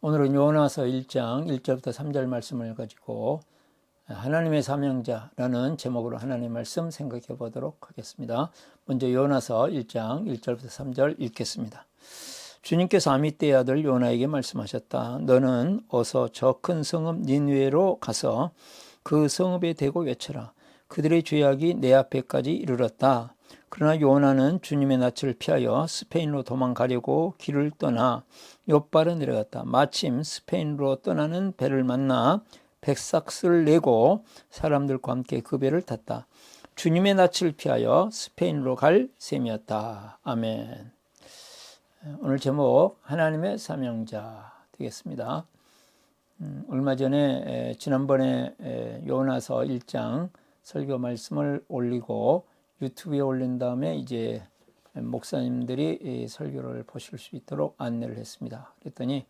오늘은 요나서 1장 1절부터 3절 말씀을 가지고 하나님의 사명자라는 제목으로 하나님의 말씀 생각해 보도록 하겠습니다. 먼저 요나서 1장 1절부터 3절 읽겠습니다. 주님께서 아미떼의 아들 요나에게 말씀하셨다. 너는 어서 저 큰 성읍 니느웨로 가서 그 성읍에 대고 외쳐라. 그들의 죄악이 내 앞에까지 이르렀다. 그러나 요나는 주님의 낯을 피하여 스페인으로 도망가려고 길을 떠나 욥바로 내려갔다. 마침 스페인으로 떠나는 배를 만나 백삭스를 내고 사람들과 함께 그 배를 탔다. 주님의 낯을 피하여 스페인으로 갈 셈이었다. 아멘. 오늘 제목 하나님의 사명자 되겠습니다. 얼마 전에 지난번에 요나서 1장 설교 말씀을 올리고 유튜브에 올린 다음에 이제 목사님들이 설교를 보실 수 있도록 안내를 했습니다. 그랬더니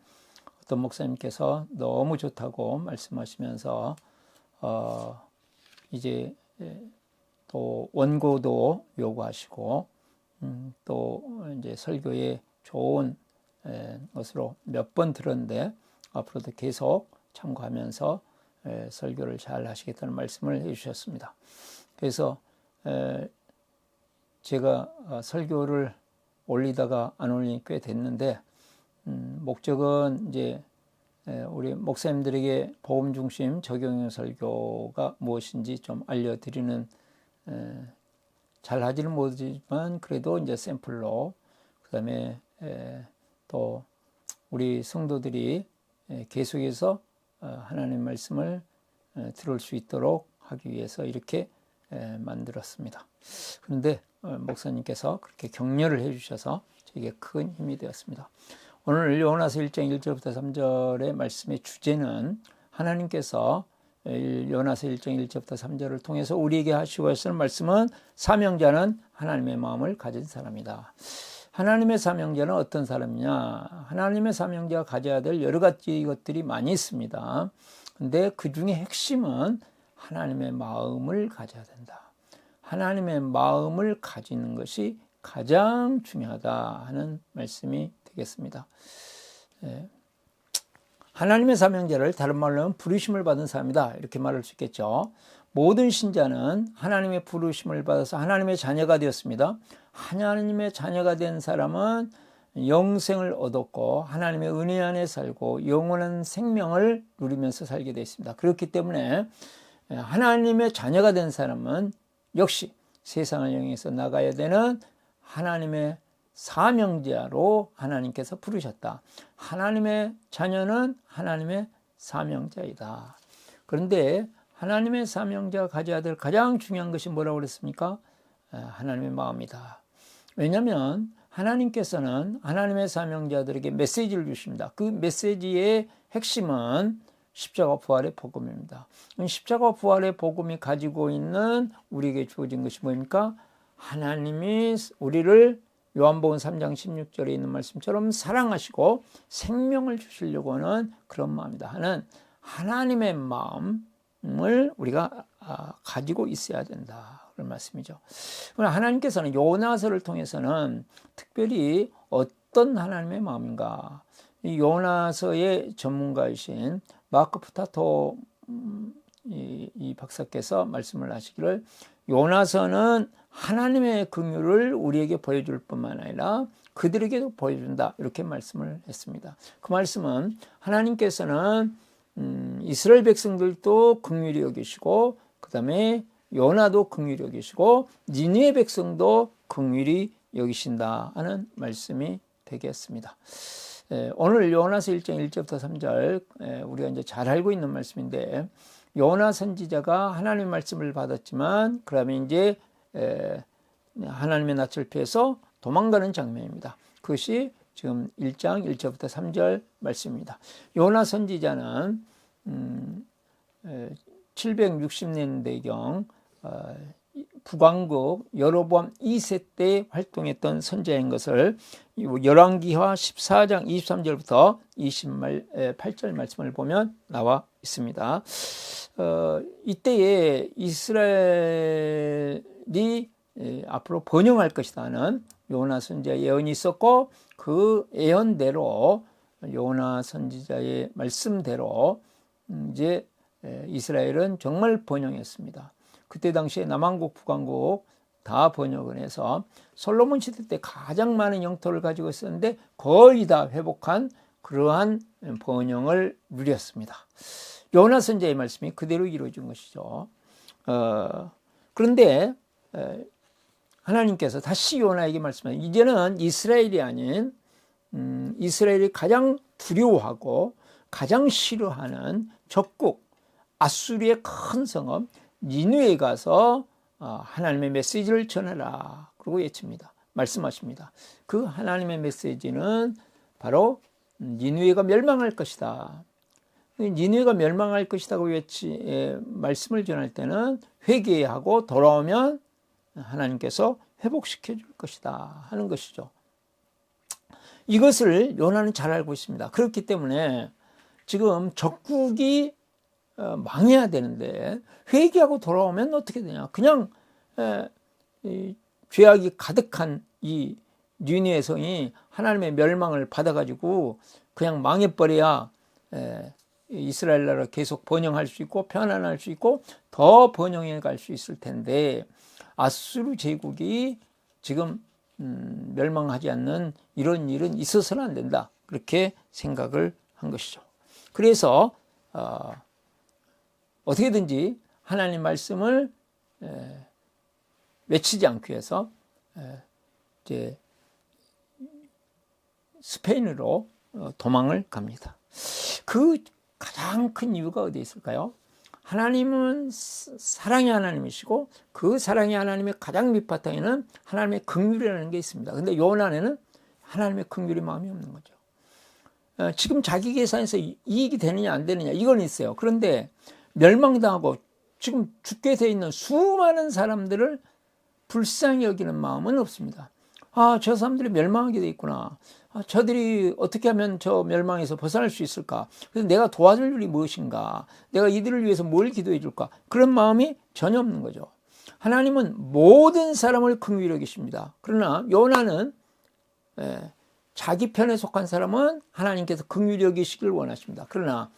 어떤 목사님께서 너무 좋다고 말씀하시면서 이제 또 원고도 요구하시고 또 이제 설교에 좋은 것으로 몇 번 들었는데 앞으로도 계속 참고하면서 설교를 잘 하시겠다는 말씀을 해주셨습니다. 그래서 제가 설교를 올리다가 안 올리니 꽤 됐는데 목적은 이제 우리 목사님들에게 복음 중심 적용형 설교가 무엇인지 좀 알려드리는 잘 하지는 못하지만 그래도 이제 샘플로 그다음에 또 우리 성도들이 계속해서 하나님 말씀을 들을 수 있도록 하기 위해서 이렇게 만들었습니다. 그런데 목사님께서 그렇게 격려를 해주셔서 저에게 큰 힘이 되었습니다. 오늘 요나서 1장 1절부터 3절의 말씀의 주제는 하나님께서 요나서 1장 1절부터 3절을 통해서 우리에게 하시고 하시는 말씀은 사명자는 하나님의 마음을 가진 사람이다. 하나님의 사명자는 어떤 사람이냐? 하나님의 사명자가 가져야 될 여러 가지 것들이 많이 있습니다. 근데 그 중에 핵심은 하나님의 마음을 가져야 된다. 하나님의 마음을 가지는 것이 가장 중요하다 하는 말씀이 되겠습니다. 하나님의 사명자를 다른 말로 하면 부르심을 받은 사람이다 이렇게 말할 수 있겠죠. 모든 신자는 하나님의 부르심을 받아서 하나님의 자녀가 되었습니다. 하나님의 자녀가 된 사람은 영생을 얻었고 하나님의 은혜 안에 살고 영원한 생명을 누리면서 살게 되어 있습니다. 그렇기 때문에 하나님의 자녀가 된 사람은 역시 세상을 향해서 나가야 되는 하나님의 사명자로 하나님께서 부르셨다. 하나님의 자녀는 하나님의 사명자이다. 그런데 하나님의 사명자가 가져야 될 가장 중요한 것이 뭐라고 그랬습니까? 하나님의 마음이다. 왜냐하면 하나님께서는 하나님의 사명자들에게 메시지를 주십니다. 그 메시지의 핵심은 십자가 부활의 복음입니다. 십자가 부활의 복음이 가지고 있는 우리에게 주어진 것이 뭡니까? 하나님이 우리를 요한복음 3장 16절에 있는 말씀처럼 사랑하시고 생명을 주시려고 하는 그런 마음이다 하는 하나님의 마음을 우리가 가지고 있어야 된다 그런 말씀이죠. 하나님께서는 요나서를 통해서는 특별히 어떤 하나님의 마음인가? 이 요나서의 전문가이신 마크 푸타토 이 박사께서 말씀을 하시기를 요나서는 하나님의 긍휼을 우리에게 보여줄 뿐만 아니라 그들에게도 보여준다 이렇게 말씀을 했습니다. 그 말씀은 하나님께서는 이스라엘 백성들도 긍휼히 여기시고 그 다음에 요나도 긍휼히 여기시고 니느웨 백성도 긍휼히 여기신다 하는 말씀이 되겠습니다. 오늘 요나서 1장 1절부터 3절 우리가 이제 잘 알고 있는 말씀인데 요나 선지자가 하나님의 말씀을 받았지만 그러면 이제 하나님의 낯을 피해서 도망가는 장면입니다. 그것이 지금 1장 1절부터 3절 말씀입니다. 요나 선지자는 760년대경 북왕국 여로보암 2세 때 활동했던 선지자인 것을 열왕기하 14장 23절부터 28절 말씀을 보면 나와 있습니다. 이때에 이스라엘이 앞으로 번영할 것이라는 요나 선지자 예언이 있었고 그 예언대로 요나 선지자의 말씀대로 이제 이스라엘은 정말 번영했습니다. 그때 당시에 남왕국 북왕국 다 번역을 해서 솔로몬 시대 때 가장 많은 영토를 가지고 있었는데 거의 다 회복한 그러한 번영을 누렸습니다. 요나 선지자의 말씀이 그대로 이루어진 것이죠. 그런데 하나님께서 다시 요나에게 말씀하신, 이제는 이스라엘이 아닌 이스라엘이 가장 두려워하고 가장 싫어하는 적국 아수리의 큰 성읍 니느웨에 가서 하나님의 메시지를 전하라. 그러고 외칩니다. 말씀하십니다. 그 하나님의 메시지는 바로 니느웨가 멸망할 것이다. 니느웨가 멸망할 것이라고 말씀을 전할 때는 회개하고 돌아오면 하나님께서 회복시켜 줄 것이다 하는 것이죠. 이것을 요나는 잘 알고 있습니다. 그렇기 때문에 지금 적국이 망해야 되는데 회개하고 돌아오면 어떻게 되냐? 그냥 죄악이 가득한 이 니느웨 성이 하나님의 멸망을 받아가지고 그냥 망해버려야 이스라엘 나라 계속 번영할 수 있고 편안할 수 있고 더 번영해 갈 수 있을 텐데, 아수르 제국이 지금 멸망하지 않는 이런 일은 있어서는 안 된다, 그렇게 생각을 한 것이죠. 그래서 어떻게든지 하나님 말씀을 외치지 않기 위해서 이제 스페인으로 도망을 갑니다. 그 가장 큰 이유가 어디에 있을까요? 하나님은 사랑의 하나님이시고 그 사랑의 하나님의 가장 밑바탕에는 하나님의 긍휼이라는 게 있습니다. 그런데 요나는 하나님의 긍휼이 마음이 없는 거죠. 지금 자기 계산에서 이익이 되느냐 안 되느냐 이건 있어요. 그런데 멸망당하고 지금 죽게 돼 있는 수많은 사람들을 불쌍히 여기는 마음은 없습니다. 저 사람들이 멸망하게 돼 있구나. 저들이 어떻게 하면 저 멸망에서 벗어날 수 있을까? 그래서 내가 도와줄 일이 무엇인가? 내가 이들을 위해서 뭘 기도해 줄까? 그런 마음이 전혀 없는 거죠. 하나님은 모든 사람을 긍휼히 여기십니다. 그러나 요나는 자기 편에 속한 사람은 하나님께서 긍휼히 여기시길 원하십니다. 그러나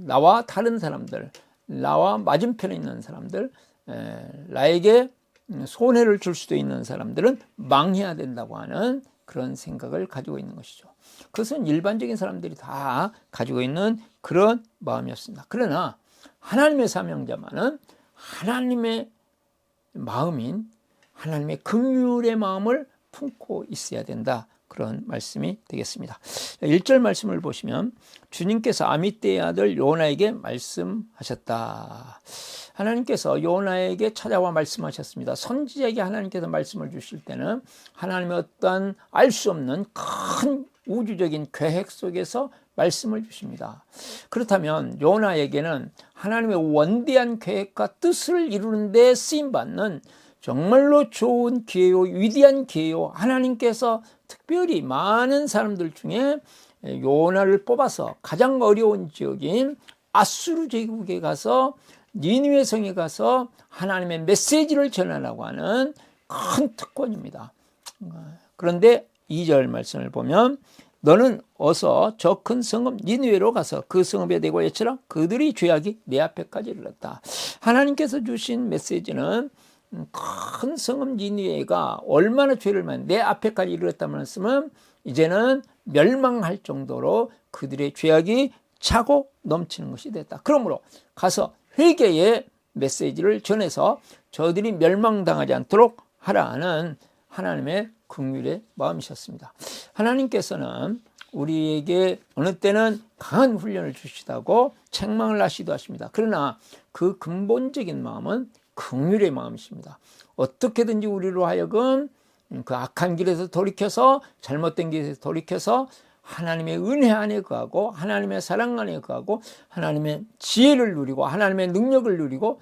나와 다른 사람들, 나와 맞은편에 있는 사람들, 나에게 손해를 줄 수도 있는 사람들은 망해야 된다고 하는 그런 생각을 가지고 있는 것이죠. 그것은 일반적인 사람들이 다 가지고 있는 그런 마음이었습니다. 그러나 하나님의 사명자만은 하나님의 마음인 하나님의 긍휼의 마음을 품고 있어야 된다, 그런 말씀이 되겠습니다. 1절 말씀을 보시면 주님께서 아미떼의 아들 요나에게 말씀하셨다. 하나님께서 요나에게 찾아와 말씀하셨습니다. 선지자에게 하나님께서 말씀을 주실 때는 하나님의 어떠한 알 수 없는 큰 우주적인 계획 속에서 말씀을 주십니다. 그렇다면 요나에게는 하나님의 원대한 계획과 뜻을 이루는 데 쓰임받는 정말로 좋은 기회요, 위대한 기회요, 하나님께서 특별히 많은 사람들 중에 요나를 뽑아서 가장 어려운 지역인 아수르 제국에 가서 니느웨 성에 가서 하나님의 메시지를 전하라고 하는 큰 특권입니다. 그런데 2절 말씀을 보면 너는 어서 저 큰 성읍 니느웨로 가서 그 성읍에 대고 외치라. 그들이 죄악이 내 앞에까지 이르렀다. 하나님께서 주신 메시지는 큰 성읍 니느웨가 얼마나 죄를 많이 내 앞에까지 이르렀다는 말씀은 이제는 멸망할 정도로 그들의 죄악이 차고 넘치는 것이 됐다. 그러므로 가서 회개의 메시지를 전해서 저들이 멸망당하지 않도록 하라는 하나님의 긍휼의 마음이셨습니다. 하나님께서는 우리에게 어느 때는 강한 훈련을 주시다고 책망을 하시기도 하십니다. 그러나 그 근본적인 마음은 긍휼의 마음이십니다. 어떻게든지 우리로 하여금 그 악한 길에서 돌이켜서 잘못된 길에서 돌이켜서 하나님의 은혜 안에 거하고 하나님의 사랑 안에 거하고 하나님의 지혜를 누리고 하나님의 능력을 누리고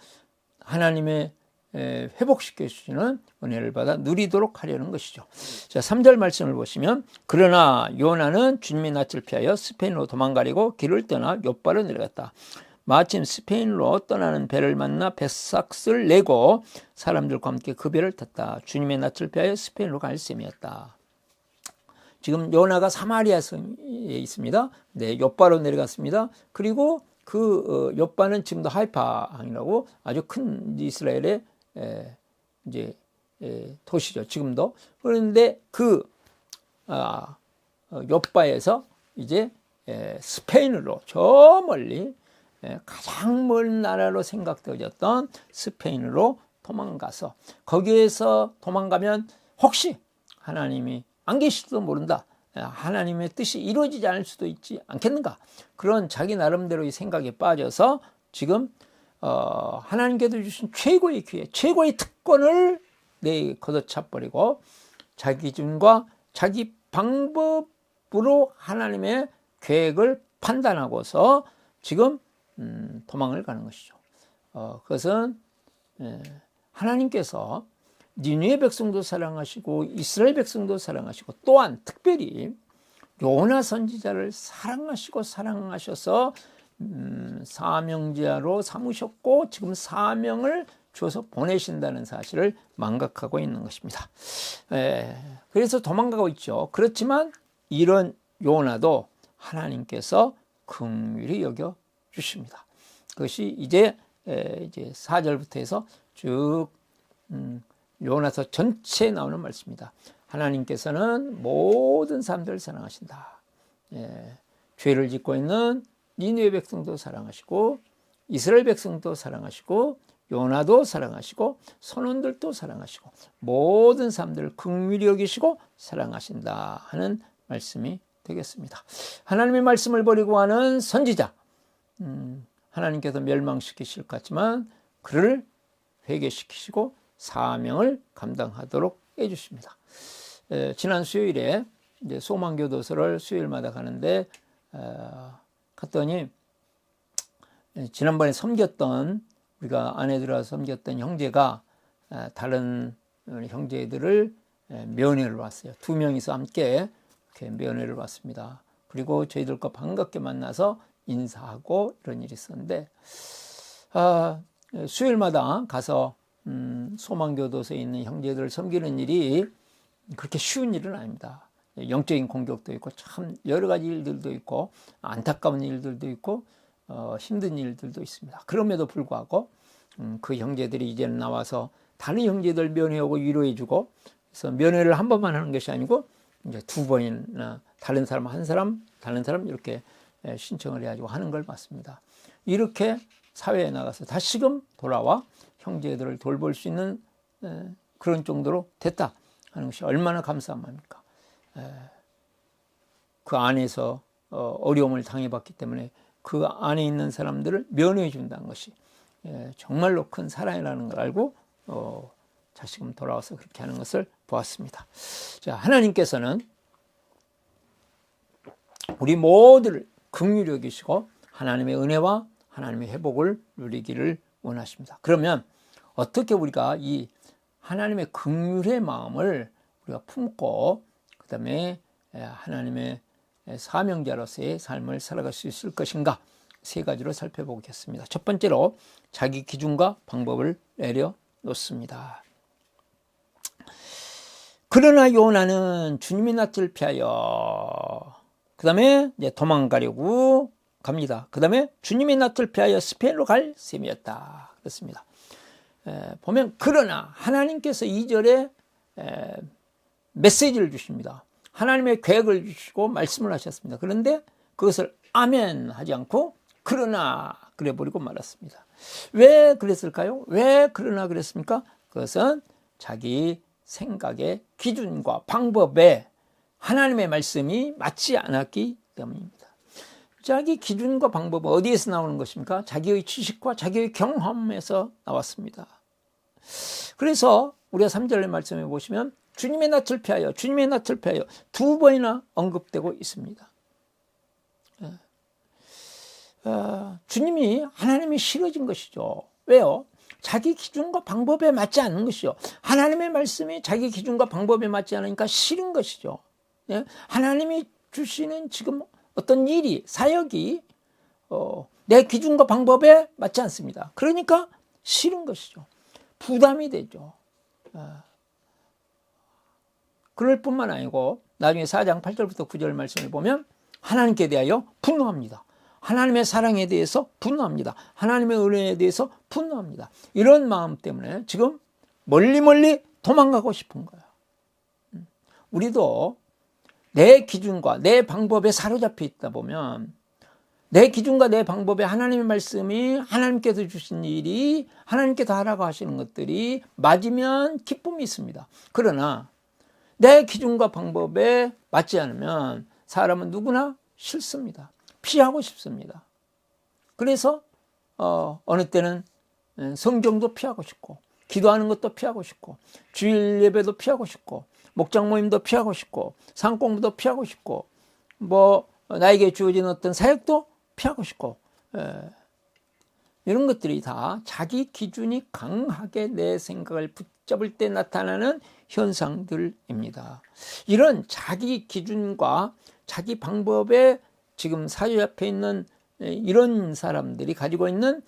하나님의 회복시켜 주시는 은혜를 받아 누리도록 하려는 것이죠. 자, 3절 말씀을 보시면 그러나 요나는 주님의 낯을 피하여 스페인으로 도망가려고 길을 떠나 욥바로 내려갔다. 마침 스페인으로 떠나는 배를 만나 배삭을 내고 사람들과 함께 그 배를 탔다. 주님의 낯을 피하여 스페인으로 갈 셈이었다. 지금 요나가 사마리아에 있습니다. 네, 욥바로 내려갔습니다. 그리고 그 욥바는 지금도 하이파항이라고 아주 큰 이스라엘의 이제 도시죠. 지금도. 그런데 그 욥바에서 이제 스페인으로 저 멀리 가장 먼 나라로 생각되어졌던 스페인으로 도망가서 거기에서 도망가면 혹시 하나님이 안 계실지도 모른다. 하나님의 뜻이 이루어지지 않을 수도 있지 않겠는가. 그런 자기 나름대로의 생각에 빠져서 지금 하나님께서 주신 최고의 기회, 최고의 특권을 걷어차버리고 자기 기준과 자기 방법으로 하나님의 계획을 판단하고서 지금 도망을 가는 것이죠. 그것은 하나님께서 니느웨 백성도 사랑하시고 이스라엘 백성도 사랑하시고 또한 특별히 요나 선지자를 사랑하셔서 사명자로 삼으셨고 지금 사명을 주어서 보내신다는 사실을 망각하고 있는 것입니다. 그래서 도망가고 있죠. 그렇지만 이런 요나도 하나님께서 긍휼히 여겨 주십니다. 그것이 이제 4절부터 해서 쭉 요나서 전체에 나오는 말씀입니다. 하나님께서는 모든 사람들을 사랑하신다. 죄를 짓고 있는 니느웨 백성도 사랑하시고 이스라엘 백성도 사랑하시고 요나도 사랑하시고 선원들도 사랑하시고 모든 사람들을 긍휼히 여기시고 사랑하신다 하는 말씀이 되겠습니다. 하나님의 말씀을 버리고 하는 선지자, 하나님께서 멸망시키실 것 같지만 그를 회개시키시고 사명을 감당하도록 해주십니다. 지난 수요일에 이제 소망교도소를 수요일마다 가는데 갔더니 지난번에 섬겼던 우리가 아내들과 섬겼던 형제가 다른 형제들을 면회를 왔어요. 2명이서 함께 이렇게 면회를 왔습니다. 그리고 저희들과 반갑게 만나서 인사하고 이런 일이 있었는데 수요일마다 가서 소망교도소에 있는 형제들을 섬기는 일이 그렇게 쉬운 일은 아닙니다. 영적인 공격도 있고 참 여러 가지 일들도 있고 안타까운 일들도 있고 힘든 일들도 있습니다. 그럼에도 불구하고 그 형제들이 이제는 나와서 다른 형제들 면회하고 위로해주고 그래서 면회를 한 번만 하는 것이 아니고 이제 2번이나 다른 사람 한 사람 다른 사람 이렇게 신청을 해가지고 하는 걸 봤습니다. 이렇게 사회에 나가서 다시금 돌아와 형제들을 돌볼 수 있는 그런 정도로 됐다 하는 것이 얼마나 감사한 마음입니까? 그 안에서 어려움을 당해봤기 때문에 그 안에 있는 사람들을 면회해 준다는 것이 정말로 큰 사랑이라는 걸 알고 다시금 돌아와서 그렇게 하는 것을 보았습니다. 자, 하나님께서는 우리 모두를 긍휼히 여기시고 하나님의 은혜와 하나님의 회복을 누리기를 원하십니다. 그러면 어떻게 우리가 이 하나님의 긍휼의 마음을 우리가 품고 그 다음에 하나님의 사명자로서의 삶을 살아갈 수 있을 것인가 3가지로 살펴보겠습니다. 첫 번째로 자기 기준과 방법을 내려놓습니다. 그러나 요나는 주님의 낯을 피하여 그 다음에 이제 도망가려고 갑니다. 그 다음에 주님의 낯을 피하여 스페인으로 갈 셈이었다. 그렇습니다. 보면 그러나 하나님께서 2절에 메시지를 주십니다. 하나님의 계획을 주시고 말씀을 하셨습니다. 그런데 그것을 아멘 하지 않고 그러나 그래 버리고 말았습니다. 왜 그랬을까요? 왜 그러나 그랬습니까? 그것은 자기 생각의 기준과 방법에 하나님의 말씀이 맞지 않았기 때문입니다. 자기 기준과 방법은 어디에서 나오는 것입니까? 자기의 지식과 자기의 경험에서 나왔습니다. 그래서 우리가 3절의 말씀에 보시면 주님의 낯을 피하여 주님의 낯을 피하여 2번이나 언급되고 있습니다. 주님이 하나님이 싫어진 것이죠. 왜요? 자기 기준과 방법에 맞지 않는 것이죠. 하나님의 말씀이 자기 기준과 방법에 맞지 않으니까 싫은 것이죠. 하나님이 주시는 지금 어떤 일이 사역이 내 기준과 방법에 맞지 않습니다. 그러니까 싫은 것이죠. 부담이 되죠. 그럴 뿐만 아니고 나중에 4장 8절부터 9절 말씀을 보면 하나님께 대하여 분노합니다. 하나님의 사랑에 대해서 분노합니다. 하나님의 은혜에 대해서 분노합니다. 이런 마음 때문에 지금 멀리 도망가고 싶은 거야. 우리도 내 기준과 내 방법에 사로잡혀 있다 보면 내 기준과 내 방법에 하나님의 말씀이 하나님께서 주신 일이 하나님께서 하라고 하시는 것들이 맞으면 기쁨이 있습니다. 그러나 내 기준과 방법에 맞지 않으면 사람은 누구나 싫습니다. 피하고 싶습니다. 그래서 어느 때는 성경도 피하고 싶고 기도하는 것도 피하고 싶고 주일 예배도 피하고 싶고 목장 모임도 피하고 싶고 상공부도 피하고 싶고 뭐 나에게 주어진 어떤 사역도 피하고 싶고 이런 것들이 다 자기 기준이 강하게 내 생각을 붙잡을 때 나타나는 현상들입니다. 이런 자기 기준과 자기 방법에 지금 사로잡혀 있는 이런 사람들이 가지고 있는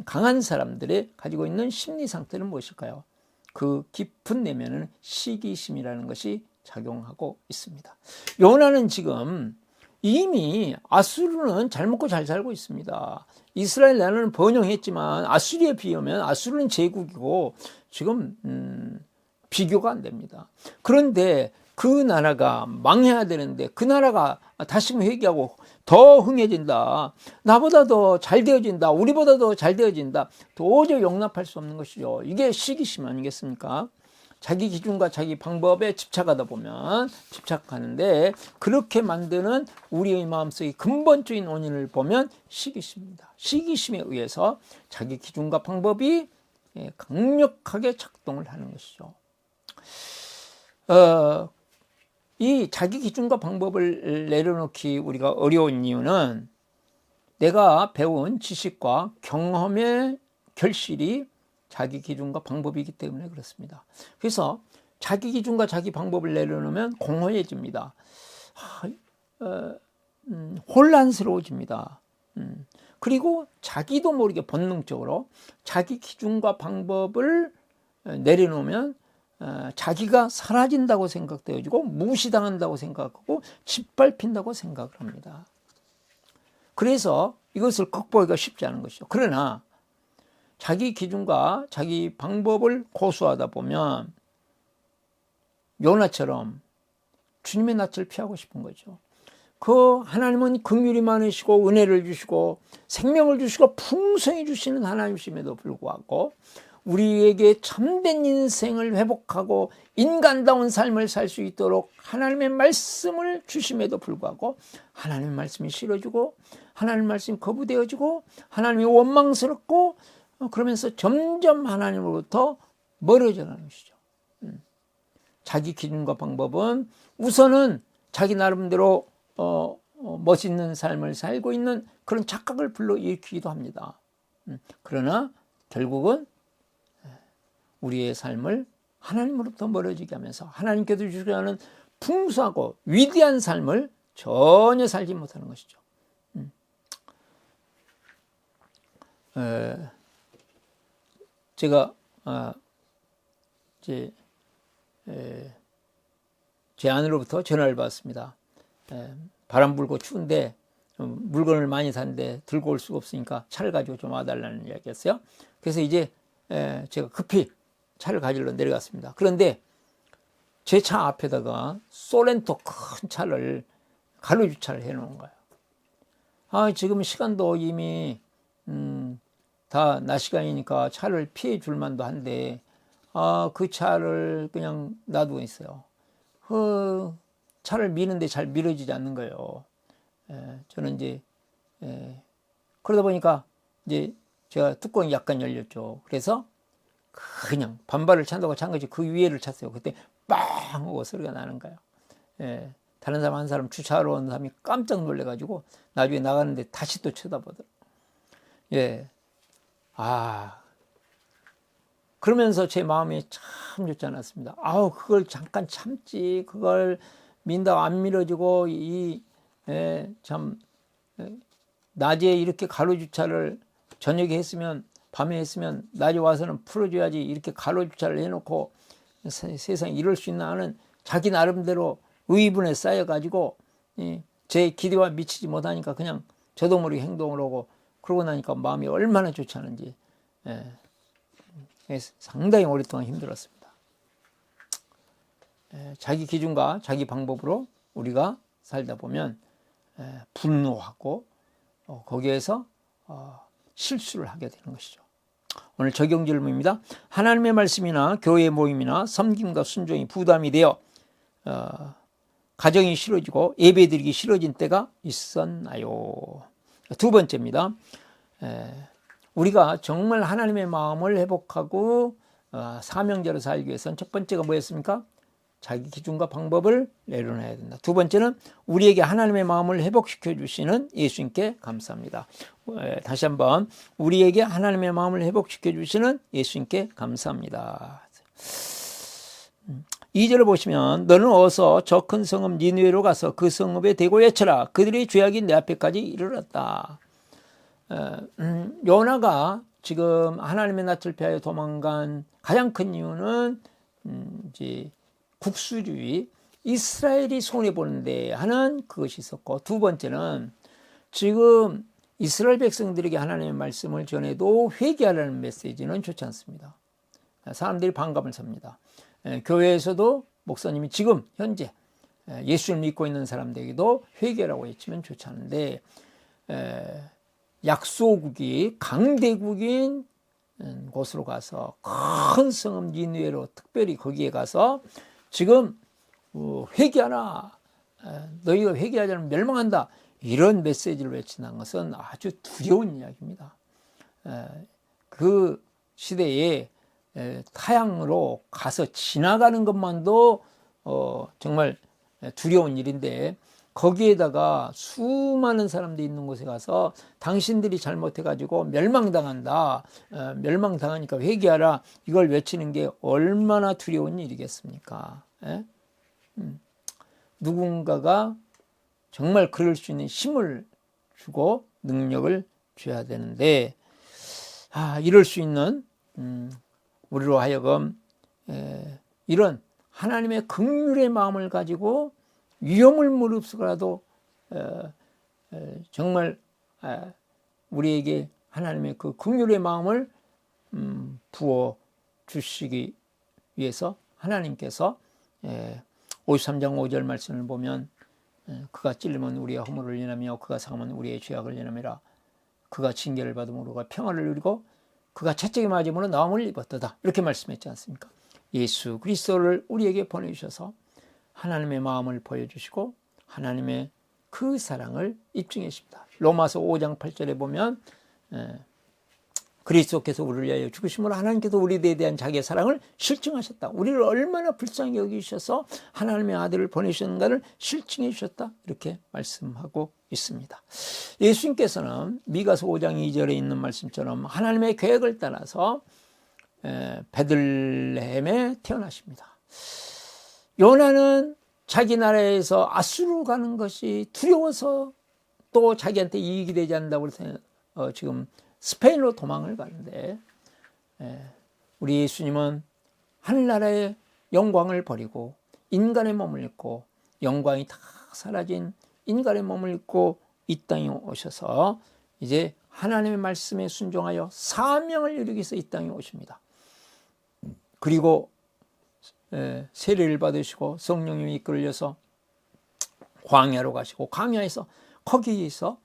강한 사람들의 가지고 있는 심리 상태는 무엇일까요? 그 깊은 내면은 시기심이라는 것이 작용하고 있습니다. 요나는 지금 이미 아수르는 잘 먹고 잘 살고 있습니다. 이스라엘 나라는 번영했지만 아수리에 비하면 아수르는 제국이고 지금 비교가 안 됩니다. 그런데 그 나라가 망해야 되는데 그 나라가 다시금 회개하고 더 흥해진다. 나보다 더 잘 되어진다. 우리보다 더 잘 되어진다. 도저히 용납할 수 없는 것이죠. 이게 시기심 아니겠습니까? 자기 기준과 자기 방법에 집착하다 보면 집착하는데 그렇게 만드는 우리의 마음속의 근본적인 원인을 보면 시기심입니다. 시기심에 의해서 자기 기준과 방법이 강력하게 작동을 하는 것이죠. 이 자기 기준과 방법을 내려놓기 우리가 어려운 이유는 내가 배운 지식과 경험의 결실이 자기 기준과 방법이기 때문에 그렇습니다. 그래서 자기 기준과 자기 방법을 내려놓으면 공허해집니다. 혼란스러워집니다. 그리고 자기도 모르게 본능적으로 자기 기준과 방법을 내려놓으면 자기가 사라진다고 생각되어지고 무시당한다고 생각하고 짓밟힌다고 생각을 합니다. 그래서 이것을 극복하기가 쉽지 않은 것이죠. 그러나 자기 기준과 자기 방법을 고수하다 보면 요나처럼 주님의 낯을 피하고 싶은 거죠. 그 하나님은 긍휼이 많으시고 은혜를 주시고 생명을 주시고 풍성히 주시는 하나님이심에도 불구하고 우리에게 참된 인생을 회복하고 인간다운 삶을 살 수 있도록 하나님의 말씀을 주심에도 불구하고 하나님의 말씀이 싫어지고 하나님의 말씀이 거부되어지고 하나님이 원망스럽고 그러면서 점점 하나님으로부터 멀어져 가는 것이죠. 자기 기준과 방법은 우선은 자기 나름대로 멋있는 삶을 살고 있는 그런 착각을 불러일으키기도 합니다. 그러나 결국은 우리의 삶을 하나님으로부터 멀어지게 하면서 하나님께서 주시려 하는 풍성하고 위대한 삶을 전혀 살지 못하는 것이죠. 제가 제 아내로부터 전화를 받았습니다. 바람 불고 추운데 물건을 많이 샀는데 들고 올 수가 없으니까 차를 가지고 좀 와달라는 이야기였어요. 그래서 이제 제가 급히 차를 가지러 내려갔습니다. 그런데 제 차 앞에다가 소렌토 큰 차를 가로주차를 해놓은 거예요. 지금 시간도 이미 다 낮 시간이니까 차를 피해 줄 만도 한데 그 차를 그냥 놔두고 있어요. 차를 미는데 잘 밀어지지 않는 거예요. 저는 이제 그러다 보니까 이제 제가 뚜껑이 약간 열렸죠. 그래서 그냥 반발을 찬다고 찬 거지 그 위에를 찼어요. 그때 빵 하고 소리가 나는 거예요. 다른 사람 한 사람 주차하러 온 사람이 깜짝 놀래가지고 나중에 나가는데 다시 또 쳐다보더라고요. 그러면서 제 마음이 참 좋지 않았습니다. 그걸 잠깐 참지. 그걸 민다고 안 밀어지고 참 낮에 이렇게 가로주차를 저녁에 했으면 밤에 했으면 낮에 와서는 풀어줘야지 이렇게 가로주차를 해놓고 세상에 이럴 수 있나 하는 자기 나름대로 의분에 쌓여가지고 제 기대와 미치지 못하니까 그냥 저도 모르게 행동을 하고 그러고 나니까 마음이 얼마나 좋지 않은지 상당히 오랫동안 힘들었습니다. 자기 기준과 자기 방법으로 우리가 살다 보면 분노하고 거기에서 실수를 하게 되는 것이죠. 오늘 적용 질문입니다. 하나님의 말씀이나 교회 모임이나 섬김과 순종이 부담이 되어 가정이 싫어지고 예배드리기 싫어진 때가 있었나요? 두 번째입니다. 우리가 정말 하나님의 마음을 회복하고 사명자로 살기 위해서는 첫 번째가 뭐였습니까? 자기 기준과 방법을 내려놔야 된다. 두 번째는 우리에게 하나님의 마음을 회복시켜 주시는 예수님께 감사합니다. 다시 한번 우리에게 하나님의 마음을 회복시켜 주시는 예수님께 감사합니다. 2절을 보시면 너는 어서 저 큰 성읍 니느웨로 가서 그 성읍에 대고 외쳐라. 그들의 죄악이 내 앞에까지 이르렀다. 요나가 지금 하나님의 낯을 피하여 도망간 가장 큰 이유는 이제 국수주의, 이스라엘이 손해보는데 하는 그것이 있었고, 두 번째는 지금 이스라엘 백성들에게 하나님의 말씀을 전해도 회개하라는 메시지는 좋지 않습니다. 사람들이 반감을 삽니다. 교회에서도 목사님이 지금 현재 예수를 믿고 있는 사람들에게도 회개라고 외치면 좋지 않은데, 약소국이 강대국인 곳으로 가서 큰 성읍 니느웨로 특별히 거기에 가서 지금 회개하라, 너희가 회개하지 않으면 멸망한다, 이런 메시지를 외친다는 것은 아주 두려운 이야기입니다. 그 시대에 타향으로 가서 지나가는 것만도 정말 두려운 일인데, 거기에다가 수많은 사람들이 있는 곳에 가서 당신들이 잘못해가지고 멸망당한다, 멸망당하니까 회개하라, 이걸 외치는 게 얼마나 두려운 일이겠습니까? 누군가가 정말 그럴 수 있는 힘을 주고 능력을 줘야 되는데, 이럴 수 있는 우리로 하여금 이런 하나님의 긍휼의 마음을 가지고 위험을 무릅쓰고라도 정말 우리에게 하나님의 그 긍휼의 마음을 부어 주시기 위해서 하나님께서 53장 5절 말씀을 보면 그가 찔리면 우리의 허물을 인하며 그가 상하면 우리의 죄악을 인하미라. 그가 징계를 받음으로 그가 평화를 누리고 그가 채찍에 맞음으로 나음을 입었도다, 이렇게 말씀했지 않습니까? 예수 그리스도를 우리에게 보내주셔서 하나님의 마음을 보여주시고 하나님의 그 사랑을 입증해 주십니다. 로마서 5장 8절에 보면 그리스도께서 우리를 위하여 죽으심으로 하나님께서 우리에 대한 자기의 사랑을 실증하셨다. 우리를 얼마나 불쌍히 여기셔서 하나님의 아들을 보내셨는가를 실증해 주셨다, 이렇게 말씀하고 있습니다. 예수님께서는 미가서 5장 2절에 있는 말씀처럼 하나님의 계획을 따라서 베들레헴에 태어나십니다. 요나는 자기 나라에서 아수르로 가는 것이 두려워서 또 자기한테 이익이 되지 않는다고 해서 지금 스페인으로 도망을 가는데, 우리 예수님은 하늘나라의 영광을 버리고 인간의 몸을 입고 영광이 다 사라진 인간의 몸을 입고 이 땅에 오셔서 이제 하나님의 말씀에 순종하여 사명을 이루기 위해서 이 땅에 오십니다. 그리고 세례를 받으시고 성령님이 이끌려서 광야로 가시고 광야에서 거기에서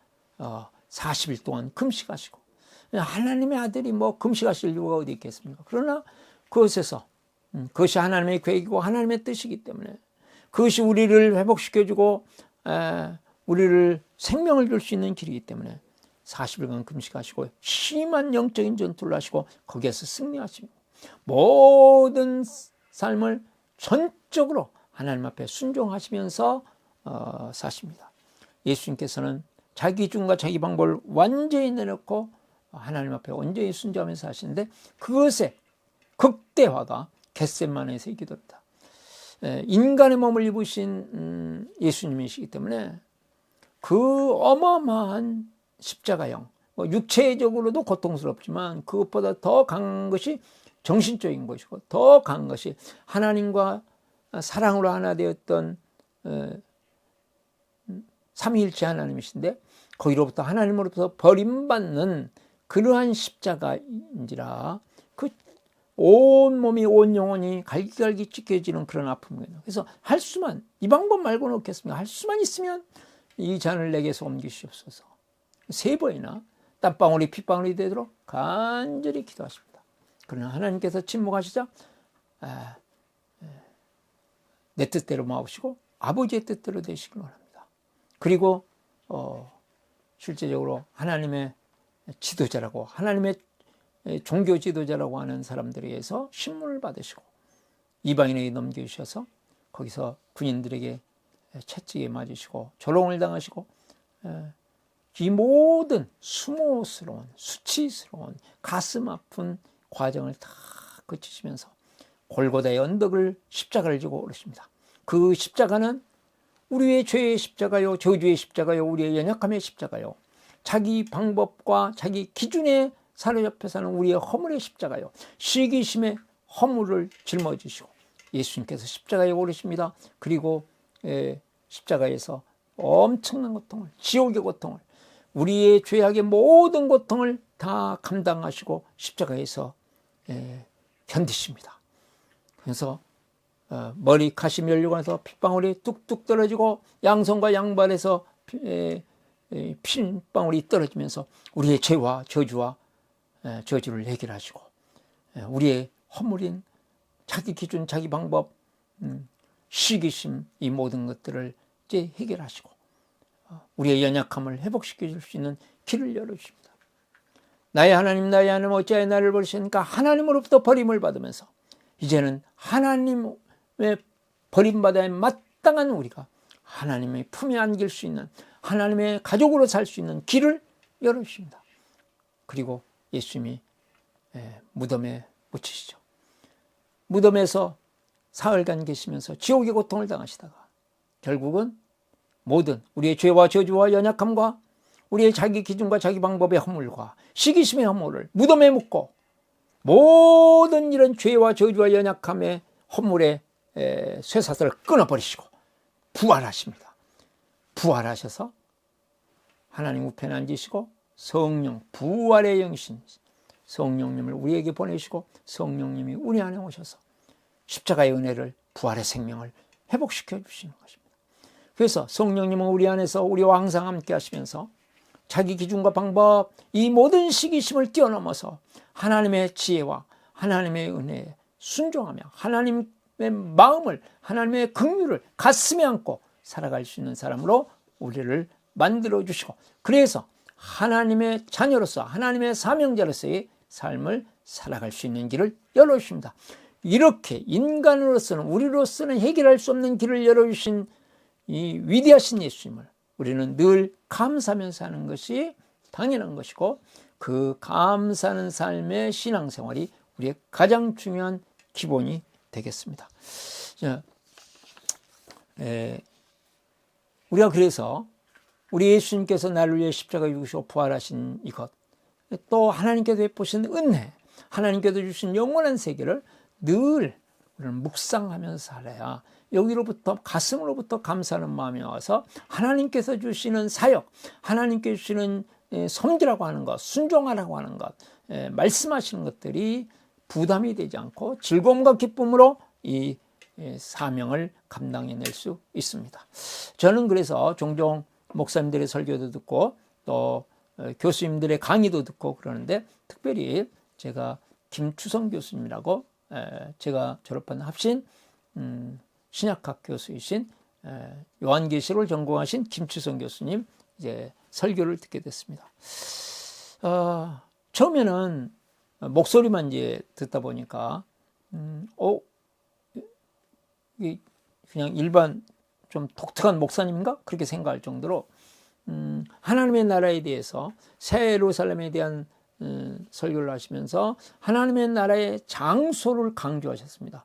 40일 동안 금식하시고, 하나님의 아들이 뭐 금식하실 이유가 어디 있겠습니까? 그러나 그것에서 그것이 하나님의 계획이고 하나님의 뜻이기 때문에 그것이 우리를 회복시켜주고 우리를 생명을 줄 수 있는 길이기 때문에 40일간 금식하시고 심한 영적인 전투를 하시고 거기에서 승리하시고 모든 삶을 전적으로 하나님 앞에 순종하시면서 사십니다. 예수님께서는 자기 기준과 자기 방법을 완전히 내놓고 하나님 앞에 온전히 순종하면서 하시는데, 그것의 극대화가 겟세마네에서의 기도입니다. 인간의 몸을 입으신 예수님이시기 때문에 그 어마어마한 십자가형, 육체적으로도 고통스럽지만 그것보다 더 강한 것이 정신적인 것이고 더 강한 것이 하나님과 사랑으로 하나 되었던 삼위일체 하나님이신데 거기로부터 하나님으로부터 버림받는 그러한 십자가인지라 그 온 몸이 온 영혼이 갈기갈기 찢겨지는 그런 아픔이에요. 그래서 할 수만, 이 방법 말고는 없겠습니다. 할 수만 있으면 이 잔을 내게서 옮기시옵소서. 3번이나 땀방울이 핏방울이 되도록 간절히 기도하십니다. 그러나 하나님께서 침묵하시자 내 뜻대로 마옵시고 아버지의 뜻대로 되시길 원합니다. 그리고 실제적으로 하나님의 지도자라고, 하나님의 종교 지도자라고 하는 사람들에 의해서 신문을 받으시고 이방인에게 넘겨주셔서 거기서 군인들에게 채찍에 맞으시고 조롱을 당하시고 이 모든 수모스러운 수치스러운 가슴 아픈 과정을 다 거치시면서 골고다의 언덕을 십자가를 지고 오르십니다. 그 십자가는 우리의 죄의 십자가요, 저주의 십자가요, 우리의 연약함의 십자가요, 자기 방법과 자기 기준에 사로잡혀 사는 우리의 허물의 십자가요, 시기심의 허물을 짊어지시고 예수님께서 십자가에 오르십니다. 그리고 십자가에서 엄청난 고통을, 지옥의 고통을, 우리의 죄악의 모든 고통을 다 감당하시고 십자가에서 견디십니다. 그래서 머리카시 멸류관에서 핏방울이 뚝뚝 떨어지고 양손과 양발에서 피방울이 떨어지면서 우리의 죄와 저주와 저주를 해결하시고 우리의 허물인 자기 기준, 자기 방법, 시기심, 이 모든 것들을 이제 해결하시고 우리의 연약함을 회복시켜 줄 수 있는 길을 열어주십니다. 나의 하나님 어찌하여 나를 버리시니까 하나님으로부터 버림을 받으면서 이제는 하나님의 버림받아야 마땅한 우리가 하나님의 품에 안길 수 있는, 하나님의 가족으로 살 수 있는 길을 열어주십니다. 그리고 예수님이 무덤에 묻히시죠. 무덤에서 사흘간 계시면서 지옥의 고통을 당하시다가 결국은 모든 우리의 죄와 저주와 연약함과 우리의 자기 기준과 자기 방법의 허물과 시기심의 허물을 무덤에 묻고 모든 이런 죄와 저주와 연약함의 허물의 쇠사슬을 끊어버리시고 부활하십니다. 부활하셔서 하나님 우편에 앉으시고 성령, 부활의 영신 성령님을 우리에게 보내시고 성령님이 우리 안에 오셔서 십자가의 은혜를, 부활의 생명을 회복시켜 주시는 것입니다. 그래서 성령님은 우리 안에서 우리와 항상 함께 하시면서 자기 기준과 방법, 이 모든 시기심을 뛰어넘어서 하나님의 지혜와 하나님의 은혜에 순종하며 하나님의 마음을, 하나님의 긍휼을 가슴에 안고 살아갈 수 있는 사람으로 우리를 만들어 주시고, 그래서 하나님의 자녀로서, 하나님의 사명자로서의 삶을 살아갈 수 있는 길을 열어주십니다. 이렇게 인간으로서는, 우리로서는 해결할 수 없는 길을 열어주신 이 위대하신 예수님을 우리는 늘 감사하면서 사는 것이 당연한 것이고, 그 감사하는 삶의 신앙생활이 우리의 가장 중요한 기본이 되겠습니다. 우리가 그래서 우리 예수님께서 나를 위해 십자가에 죽으시고 부활하신 이것, 또 하나님께서 베푸신 은혜, 하나님께서 주신 영원한 세계를 늘 우리는 묵상하면서 살아야 여기로부터, 가슴으로부터 감사하는 마음이 와서 하나님께서 주시는 사역, 하나님께서 주시는 섬기라고 하는 것, 순종하라고 하는 것, 말씀하시는 것들이 부담이 되지 않고 즐거움과 기쁨으로 이 사명을 감당해낼 수 있습니다. 저는 그래서 종종 목사님들의 설교도 듣고 또 교수님들의 강의도 듣고 그러는데, 특별히 제가 김추성 교수님이라고 제가 졸업한 합신 신약학 교수이신 요한계시록을 전공하신 김추성 교수님 이제 설교를 듣게 됐습니다. 처음에는 목소리만 이제 듣다 보니까 그냥 일반 좀 독특한 목사님인가 그렇게 생각할 정도로 하나님의 나라에 대해서, 새 예루살렘에 대한 설교를 하시면서 하나님의 나라의 장소를 강조하셨습니다.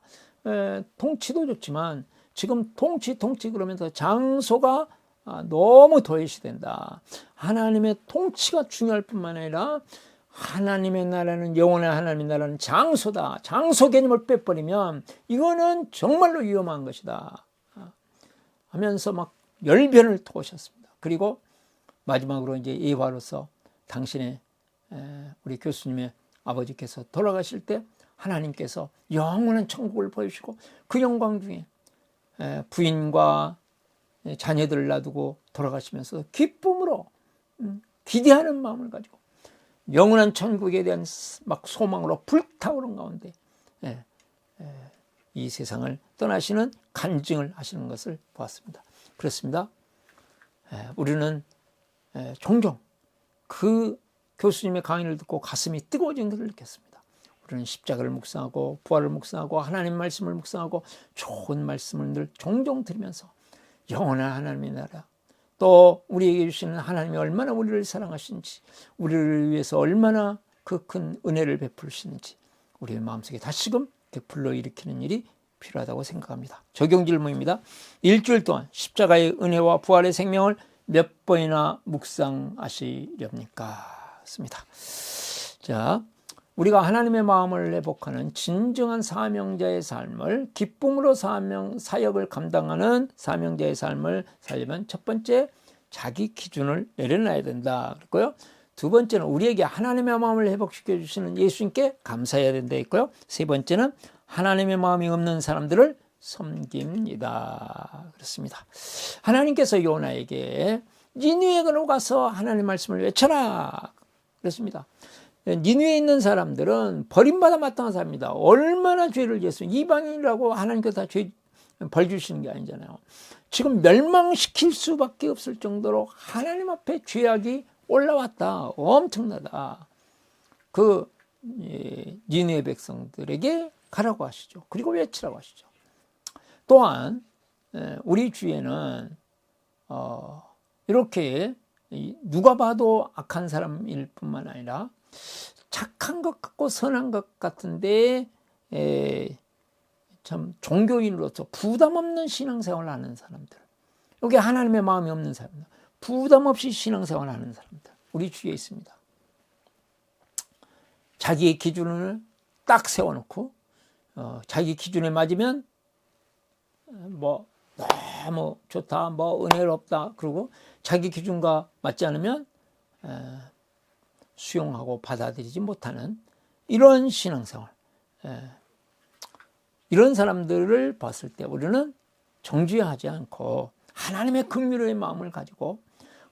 통치도 좋지만 지금 통치 그러면서 장소가 너무 도외시된다. 하나님의 통치가 중요할 뿐만 아니라 하나님의 나라는, 영원한 하나님의 나라는 장소다. 장소 개념을 빼버리면 이거는 정말로 위험한 것이다 하면서 막 열변을 토하셨습니다. 그리고 마지막으로 이제 예화로서 당신의 우리 교수님의 아버지께서 돌아가실 때 하나님께서 영원한 천국을 보여주시고 그 영광 중에 부인과 자녀들을 놔두고 돌아가시면서 기쁨으로 기대하는 마음을 가지고 영원한 천국에 대한 막 소망으로 불타오른 가운데 이 세상을 떠나시는 간증을 하시는 것을 보았습니다. 그렇습니다. 우리는 종종 그 교수님의 강의를 듣고 가슴이 뜨거워진 것을 느꼈습니다. 우리는 십자가를 묵상하고 부활을 묵상하고 하나님 말씀을 묵상하고 좋은 말씀을 늘 종종 들으면서 영원한 하나님의 나라, 또 우리에게 주시는 하나님이 얼마나 우리를 사랑하시는지, 우리를 위해서 얼마나 그 큰 은혜를 베푸시는지 우리의 마음속에 다시금 불러일으키는 일이 필요하다고 생각합니다. 적용 질문입니다. 일주일 동안 십자가의 은혜와 부활의 생명을 몇 번이나 묵상하시렵니까? 습니다. 자, 우리가 하나님의 마음을 회복하는 진정한 사명자의 삶을, 기쁨으로 사역을 감당하는 사명자의 삶을 살려면 첫 번째, 자기 기준을 내려놔야 된다 그랬고요. 두 번째는 우리에게 하나님의 마음을 회복시켜 주시는 예수님께 감사해야 된다 했고요. 세 번째는 하나님의 마음이 없는 사람들을 섬깁니다. 그렇습니다. 하나님께서 요나에게 니느웨로 가서 하나님의 말씀을 외쳐라 그랬습니다. 니느웨에 있는 사람들은 버림받아 마땅한 사람입니다. 얼마나 죄를 지었어요. 이방인이라고 하나님께서 다 죄 벌 주시는 게 아니잖아요. 지금 멸망시킬 수밖에 없을 정도로 하나님 앞에 죄악이 올라왔다. 엄청나다. 그 니느웨 백성들에게 가라고 하시죠. 그리고 외치라고 하시죠. 또한 우리 주위에는 이렇게 누가 봐도 악한 사람일 뿐만 아니라 착한 것 같고 선한 것 같은데 참 종교인으로서 부담 없는 신앙생활을 하는 사람들, 여기 하나님의 마음이 없는 사람들, 부담 없이 신앙생활을 하는 사람들 우리 주위에 있습니다. 자기의 기준을 딱 세워놓고 자기 기준에 맞으면 뭐 너무 좋다, 뭐 은혜롭다, 그리고 자기 기준과 맞지 않으면 수용하고 받아들이지 못하는 이런 신앙생활, 이런 사람들을 봤을 때 우리는 정죄하지 않고 하나님의 긍휼의 마음을 가지고,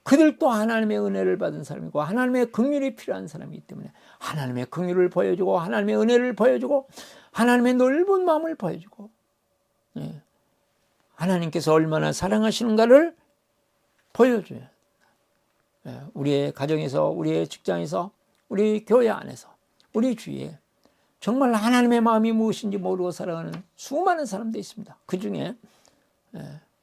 그들도 하나님의 은혜를 받은 사람이고 하나님의 긍휼이 필요한 사람이기 때문에 하나님의 긍휼을 보여주고 하나님의 은혜를 보여주고 하나님의 넓은 마음을 보여주고 하나님께서 얼마나 사랑하시는가를 보여줘야 돼요. 우리의 가정에서, 우리의 직장에서, 우리 교회 안에서, 우리 주위에 정말 하나님의 마음이 무엇인지 모르고 살아가는 수많은 사람들이 있습니다. 그 중에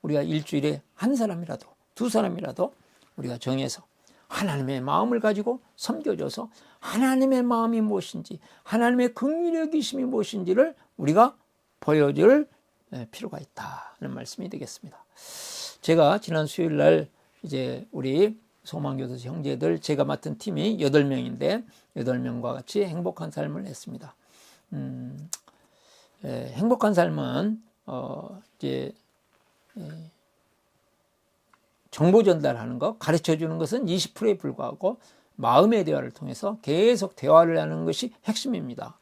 우리가 일주일에 한 사람이라도, 두 사람이라도 우리가 정해서 하나님의 마음을 가지고 섬겨줘서 하나님의 마음이 무엇인지, 하나님의 긍휼의 여기심이 무엇인지를 우리가 보여줄 필요가 있다는 말씀이 되겠습니다. 제가 지난 수요일 날 이제 우리 소망교도 형제들, 제가 맡은 팀이 8명인데 8명과 같이 행복한 삶을 했습니다. 행복한 삶은 이제 정보 전달하는 것, 가르쳐 주는 것은 20%에 불과하고 마음의 대화를 통해서 계속 대화를 하는 것이 핵심입니다.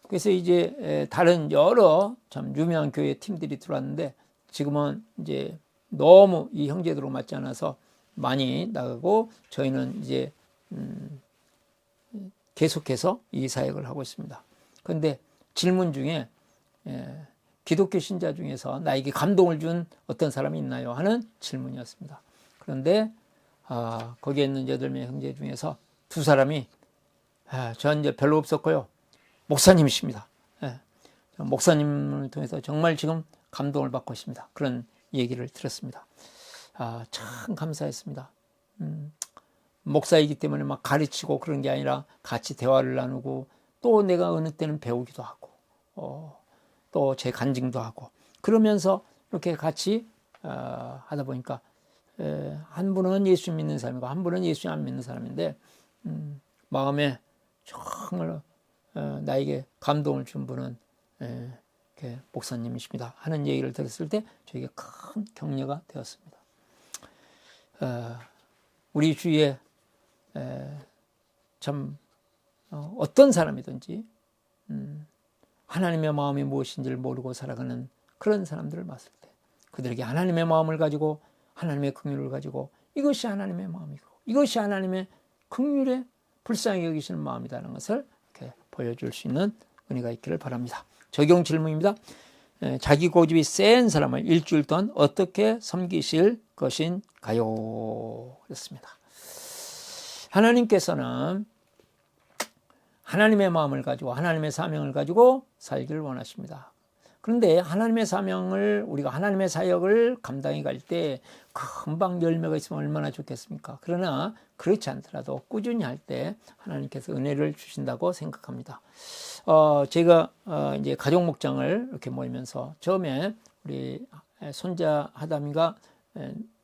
그래서 이제 다른 여러 참 유명한 교회 팀들이 들어왔는데 지금은 이제 너무 이 형제들하고 맞지 않아서 많이 나가고 저희는 이제 계속해서 이 사역을 하고 있습니다. 그런데 질문 중에 기독교 신자 중에서 나에게 감동을 준 어떤 사람이 있나요? 하는 질문이었습니다. 그런데 거기에 있는 8명의 형제 중에서 2사람이 전 이제 별로 없었고요. 목사님이십니다. 목사님을 통해서 정말 지금 감동을 받고 있습니다. 그런 얘기를 들었습니다. 참 감사했습니다. 목사이기 때문에 막 가르치고 그런 게 아니라 같이 대화를 나누고 또 내가 어느 때는 배우기도 하고 또 제 간증도 하고 그러면서 이렇게 같이 하다 보니까 한 분은 예수 믿는 사람이고 한 분은 예수 안 믿는 사람인데 마음에 정말 나에게 감동을 준 분은 목사님이십니다 하는 얘기를 들었을 때 저에게 큰 격려가 되었습니다. 우리 주위에 참 어떤 사람이든지 하나님의 마음이 무엇인지를 모르고 살아가는 그런 사람들을 봤을 때 그들에게 하나님의 마음을 가지고 하나님의 긍휼을 가지고 이것이 하나님의 마음이고 이것이 하나님의 긍휼에 불쌍히 여기시는 마음이라는 것을 이렇게 보여줄 수 있는 은혜가 있기를 바랍니다. 적용 질문입니다. 자기 고집이 센 사람을 일주일 동안 어떻게 섬기실 것인가요? 그렇습니다. 하나님께서는 하나님의 마음을 가지고 하나님의 사명을 가지고 살기를 원하십니다. 그런데 하나님의 사명을 우리가 하나님의 사역을 감당해 갈 때 금방 열매가 있으면 얼마나 좋겠습니까? 그러나 그렇지 않더라도 꾸준히 할 때 하나님께서 은혜를 주신다고 생각합니다. 제가 이제 가족 목장을 이렇게 모이면서 처음에 우리 손자 하담이가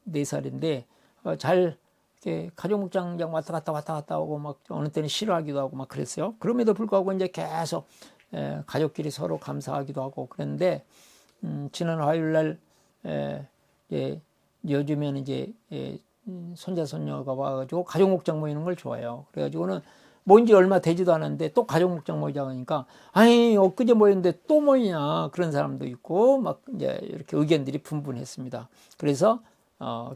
4살인데 잘 이렇게 가족 목장장 왔다 갔다 오고 막 어느 때는 싫어하기도 하고 막 그랬어요. 그럼에도 불구하고 이제 계속 가족끼리 서로 감사하기도 하고 그랬는데 지난 화요일 날 요즘에는 이제 손자 손녀가 와가지고 가족 목장 모이는 걸 좋아해요. 그래가지고는 모인 지 얼마 되지도 않았는데 또 가족 목장 모이자고 하니까 아니 엊그제 모였는데 또 모이냐 그런 사람도 있고 막 이제 이렇게 의견들이 분분했습니다. 그래서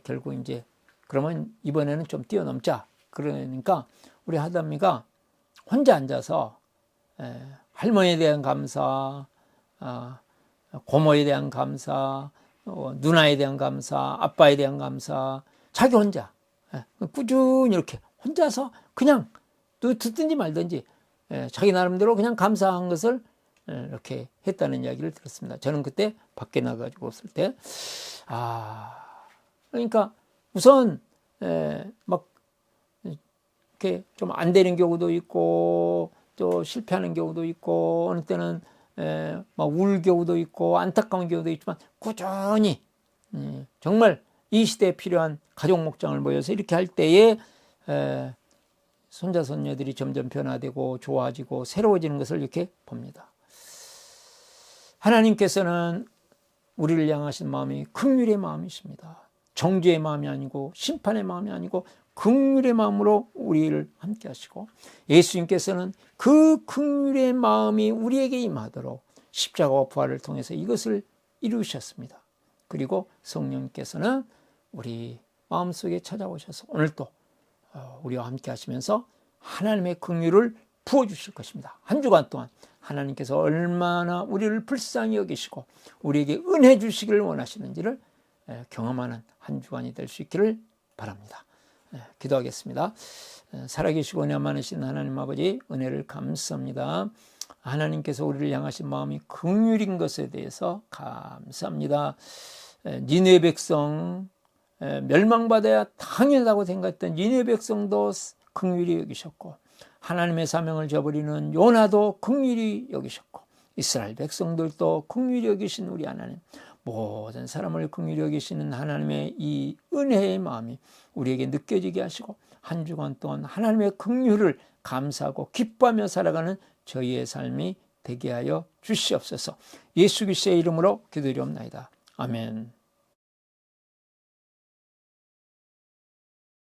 결국 이제 그러면 이번에는 좀 뛰어넘자. 그러니까 우리 하담이가 혼자 앉아서 할머니에 대한 감사, 고모에 대한 감사, 누나에 대한 감사, 아빠에 대한 감사, 자기 혼자 꾸준히 이렇게 혼자서 그냥 또 듣든지 말든지 자기 나름대로 그냥 감사한 것을 이렇게 했다는 이야기를 들었습니다. 저는 그때 밖에 나가지고 없을 때 그러니까 우선 막 이렇게 좀 안 되는 경우도 있고 또 실패하는 경우도 있고 어느 때는 막 울 경우도 있고 안타까운 경우도 있지만 꾸준히 정말 이 시대에 필요한 가족 목장을 모여서 이렇게 할 때에 손자 손녀들이 점점 변화되고 좋아지고 새로워지는 것을 이렇게 봅니다. 하나님께서는 우리를 향하신 마음이 긍휼의 마음이십니다. 정죄의 마음이 아니고 심판의 마음이 아니고 긍휼의 마음으로 우리를 함께 하시고 예수님께서는 그 긍휼의 마음이 우리에게 임하도록 십자가와 부활을 통해서 이것을 이루셨습니다. 그리고 성령께서는 우리 마음속에 찾아오셔서 오늘도 우리와 함께 하시면서 하나님의 긍휼을 부어주실 것입니다. 한 주간 동안 하나님께서 얼마나 우리를 불쌍히 여기시고 우리에게 은혜 주시기를 원하시는지를 경험하는 한 주간이 될 수 있기를 바랍니다. 기도하겠습니다. 살아계시고 은혜 많으신 하나님 아버지 은혜를 감사합니다. 하나님께서 우리를 향하신 마음이 긍휼인 것에 대해서 감사합니다. 니느웨 백성 멸망받아야 당연하다고 생각했던 니느웨 백성도 긍휼히 여기셨고 하나님의 사명을 저버리는 요나도 긍휼히 여기셨고 이스라엘 백성들도 긍휼히 여기신 우리 하나님 모든 사람을 긍휼히 여기시는 하나님의 이 은혜의 마음이 우리에게 느껴지게 하시고 한 주간 동안 하나님의 긍휼을 감사하고 기뻐하며 살아가는 저희의 삶이 되게 하여 주시옵소서. 예수 그리스도의 이름으로 기도드리옵나이다. 아멘.